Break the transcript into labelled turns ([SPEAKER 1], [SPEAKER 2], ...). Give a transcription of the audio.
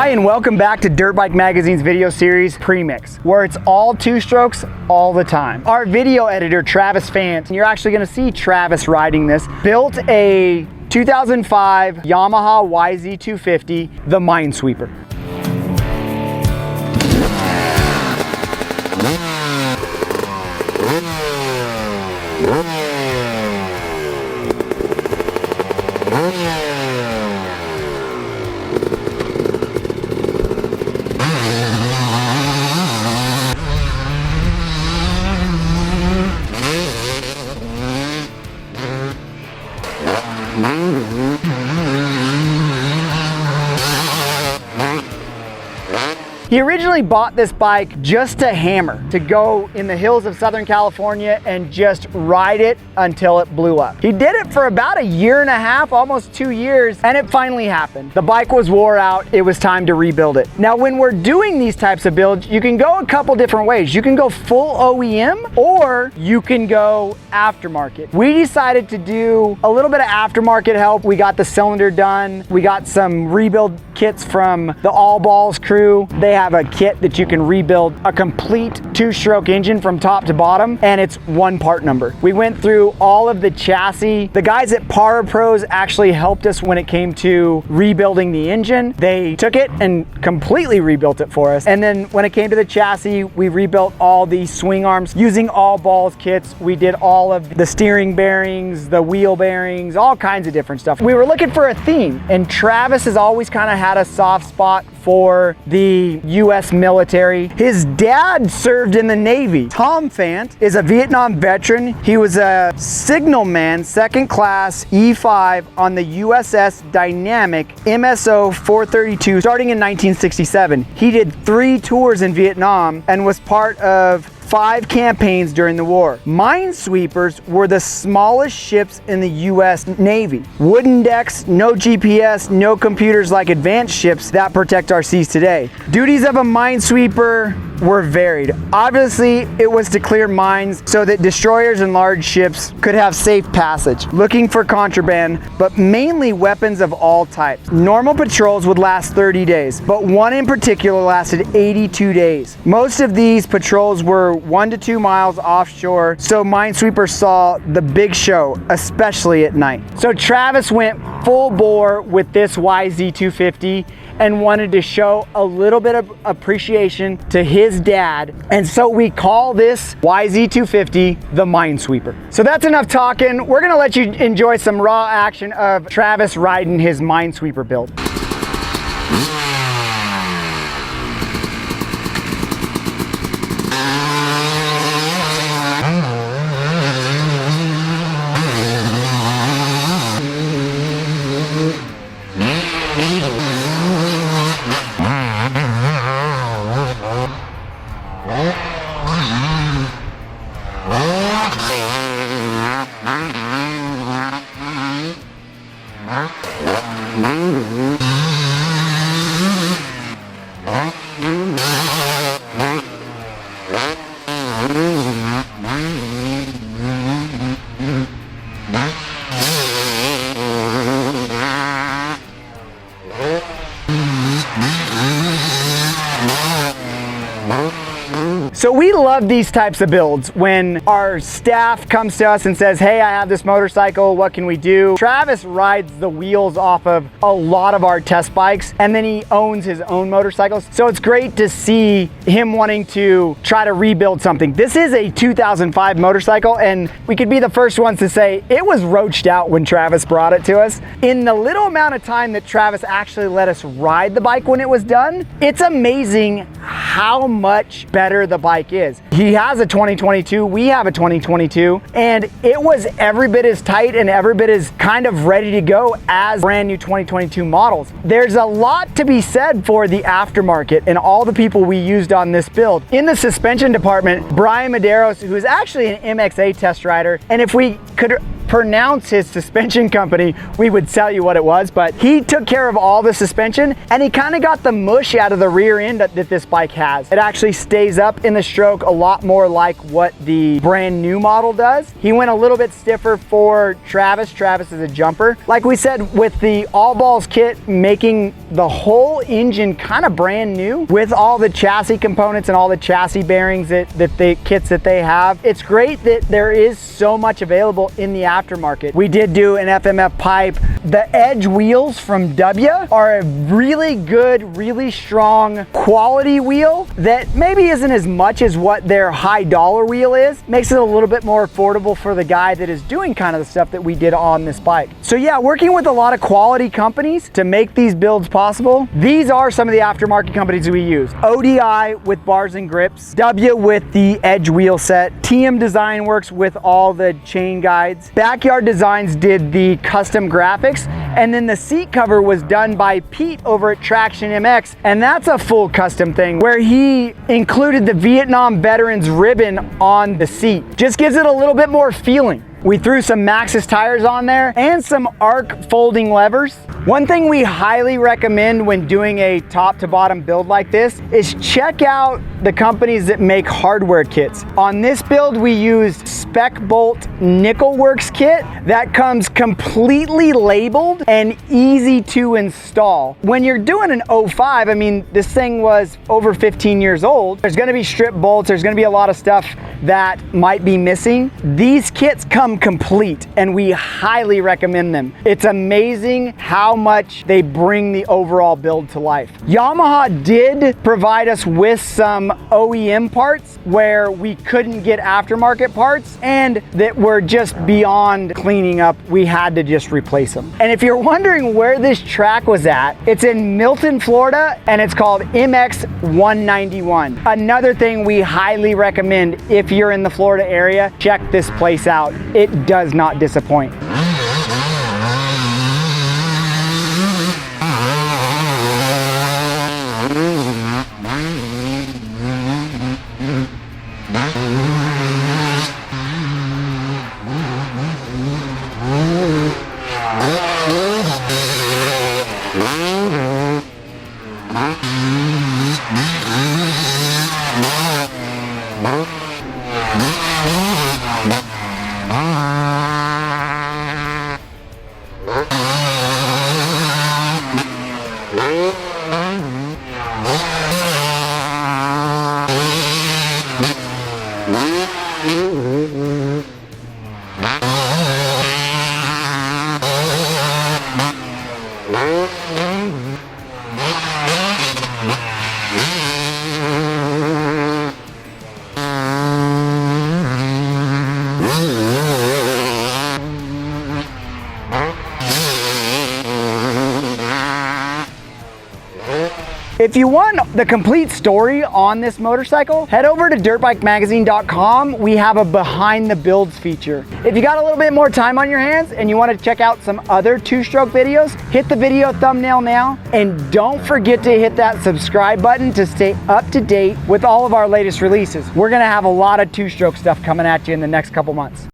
[SPEAKER 1] Hi, and welcome back to Dirtbike Magazine's video series Premix, where it's all two-strokes all the time. Our video editor, Travis Fant, and you're actually gonna see Travis riding this, built a 2005 Yamaha YZ250, the Minesweeper. He originally bought this bike just to hammer, to go in the hills of Southern California and just ride it until it blew up. He did it for about a year and a half, almost 2 years, and it finally happened. The bike was wore out, it was time to rebuild it. Now, when we're doing these types of builds, you can go a couple different ways. You can go full OEM, or you can go aftermarket. We decided to do a little bit of aftermarket help. We got the cylinder done. We got some rebuild kits from the All Balls crew. They have a kit that you can rebuild a complete two-stroke engine from top to bottom, and it's one part number. We went through all of the chassis. The guys at Para Pros actually helped us when it came to rebuilding the engine. They took it and completely rebuilt it for us. And then when it came to the chassis, we rebuilt all the swing arms using All Balls kits. We did all of the steering bearings, the wheel bearings, all kinds of different stuff. We were looking for a theme, and Travis has always kind of had a soft spot for the US military. His dad served in the Navy. Tom Fant is a Vietnam veteran. He was a Signalman, second class E5 on the USS Dynamic MSO432 starting in 1967. He did 3 tours in Vietnam and was part of 5 campaigns during the war. Minesweepers were the smallest ships in the US Navy. Wooden decks, no GPS, no computers like advanced ships that protect our seas today. Duties of a minesweeper were varied. Obviously, it was to clear mines so that destroyers and large ships could have safe passage, looking for contraband, but mainly weapons of all types. Normal patrols would last 30 days, but one in particular lasted 82 days. Most of these patrols were 1 to 2 miles offshore, so Minesweepers saw the big show, especially at night. So Travis went full bore with this YZ250 and wanted to show a little bit of appreciation to his dad. And so we call this YZ250 the Minesweeper. So that's enough talking. We're gonna let you enjoy some raw action of Travis riding his Minesweeper build. So we love these types of builds when our staff comes to us and says, hey, I have this motorcycle, what can we do? Travis rides the wheels off of a lot of our test bikes, and then he owns his own motorcycles. So it's great to see him wanting to try to rebuild something. This is a 2005 motorcycle, and we could be the first ones to say it was roached out when Travis brought it to us. In the little amount of time that Travis actually let us ride the bike when it was done, it's amazing how much better the bike is. He has a 2022, we have a 2022, and it was every bit as tight and every bit as kind of ready to go as brand new 2022 models. There's a lot to be said for the aftermarket and all the people we used on this build. In the suspension department, Brian Medeiros, who is actually an MXA test rider, and if we could pronounce his suspension company, we would tell you what it was, but he took care of all the suspension, and he kind of got the mush out of the rear end that this bike has. It actually stays up in the stroke a lot more like what the brand new model does. He went a little bit stiffer for Travis. Travis is a jumper. Like we said, with the all balls kit, making the whole engine kind of brand new with all the chassis components and all the chassis bearings that the kits that they have. It's great that there is so much available in the aftermarket. We did do an FMF pipe. The Edge wheels from W are a really good, really strong quality wheel that maybe isn't as much as what their high dollar wheel is. Makes it a little bit more affordable for the guy that is doing kind of the stuff that we did on this bike. So yeah, working with a lot of quality companies to make these builds possible. These are some of the aftermarket companies we use. ODI with bars and grips, W with the Edge wheel set, TM Design Works with all the chain guides, Backyard Designs did the custom graphics, and then the seat cover was done by Pete over at Traction MX, and that's a full custom thing where he included the Vietnam Veterans ribbon on the seat. Just gives it a little bit more feeling. We threw some Maxxis tires on there and some arc folding levers. One thing we highly recommend when doing a top to bottom build like this is check out the companies that make hardware kits. On this build, we used Spec Bolt Nickel Works kit that comes completely labeled and easy to install. When you're doing an 05, I mean, this thing was over 15 years old. There's gonna be strip bolts, there's gonna be a lot of stuff that might be missing. These kits come complete and we highly recommend them. It's amazing how much they bring the overall build to life. Yamaha did provide us with some OEM parts where we couldn't get aftermarket parts and that were just beyond cleaning up. We had to just replace them. And if you're wondering where this track was at, it's in Milton, Florida, and it's called MX191. Another thing we highly recommend if you're in the Florida area, check this place out. It does not disappoint. If you want the complete story on this motorcycle, head over to dirtbikemagazine.com. We have a behind the builds feature. If you got a little bit more time on your hands and you want to check out some other two-stroke videos, hit the video thumbnail now, and don't forget to hit that subscribe button to stay up to date with all of our latest releases. We're gonna have a lot of two-stroke stuff coming at you in the next couple months.